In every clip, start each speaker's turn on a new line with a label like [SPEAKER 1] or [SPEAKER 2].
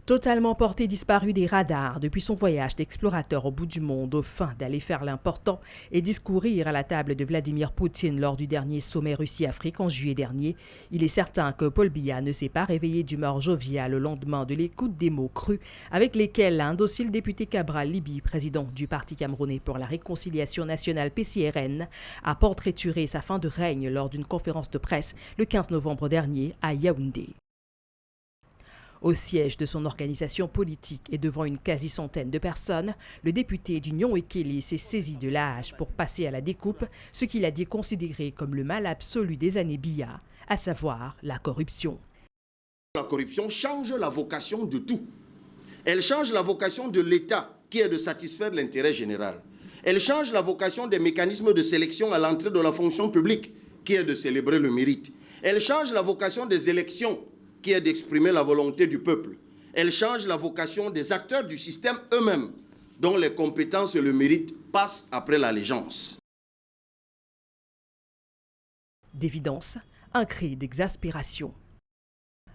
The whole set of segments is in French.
[SPEAKER 1] Totalement porté disparu des radars depuis son voyage d'explorateur au bout du monde au fin d'aller faire l'important et discourir à la table de Vladimir Poutine lors du dernier sommet Russie-Afrique en juillet dernier, il est certain que Paul Biya ne s'est pas réveillé d'humeur joviale au lendemain de l'écoute des mots crus avec lesquels l'indocile député Cabral Libye, président du Parti camerounais pour la réconciliation nationale PCRN, a portraituré sa fin de règne lors d'une conférence de presse le 15 novembre dernier à Yaoundé. Au siège de son organisation politique et devant une quasi-centaine de personnes, le député d'Union Ekele s'est saisi de la hache pour passer à la découpe ce qu'il a dit considérer comme le mal absolu des années Biya, à savoir la corruption.
[SPEAKER 2] La corruption change la vocation de tout. Elle change la vocation de l'État, qui est de satisfaire l'intérêt général. Elle change la vocation des mécanismes de sélection à l'entrée de la fonction publique, qui est de célébrer le mérite. Elle change la vocation des élections, qui est d'exprimer la volonté du peuple. Elle change la vocation des acteurs du système eux-mêmes, dont les compétences et le mérite passent après l'allégeance.
[SPEAKER 1] D'évidence, un cri d'exaspération.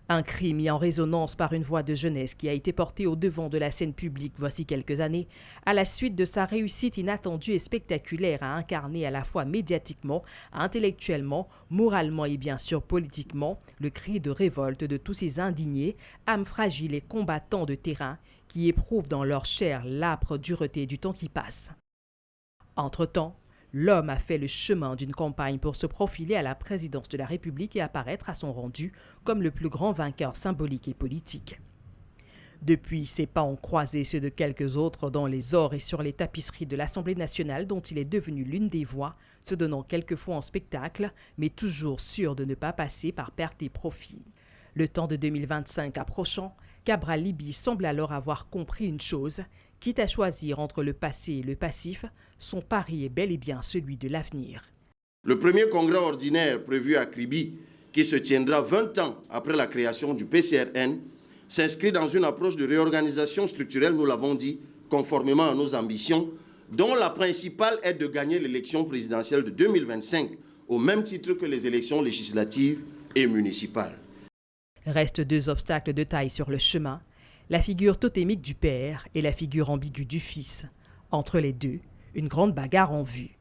[SPEAKER 1] Un cri mis en résonance par une voix de jeunesse qui a été portée au devant de la scène publique voici quelques années, à la suite de sa réussite inattendue et spectaculaire à incarner à la fois médiatiquement, intellectuellement, moralement et bien sûr politiquement, le cri de révolte de tous ces indignés, âmes fragiles et combattants de terrain qui éprouvent dans leur chair l'âpre dureté du temps qui passe. Entre-temps, l'homme a fait le chemin d'une campagne pour se profiler à la présidence de la République et apparaître à son rendu comme le plus grand vainqueur symbolique et politique. Depuis, ses pas ont croisé ceux de quelques autres dans les ors et sur les tapisseries de l'Assemblée nationale dont il est devenu l'une des voix, se donnant quelquefois en spectacle, mais toujours sûr de ne pas passer par perte et profit. Le temps de 2025 approchant, Cabral Libye semble alors avoir compris une chose, quitte à choisir entre le passé et le passif, son pari est bel et bien celui de l'avenir.
[SPEAKER 2] Le premier congrès ordinaire prévu à Kribi, qui se tiendra 20 ans après la création du PCRN, s'inscrit dans une approche de réorganisation structurelle, nous l'avons dit, conformément à nos ambitions, dont la principale est de gagner l'élection présidentielle de 2025, au même titre que les élections législatives et municipales.
[SPEAKER 1] Restent deux obstacles de taille sur le chemin, la figure totémique du père et la figure ambiguë du fils. Entre les deux, une grande bagarre en vue.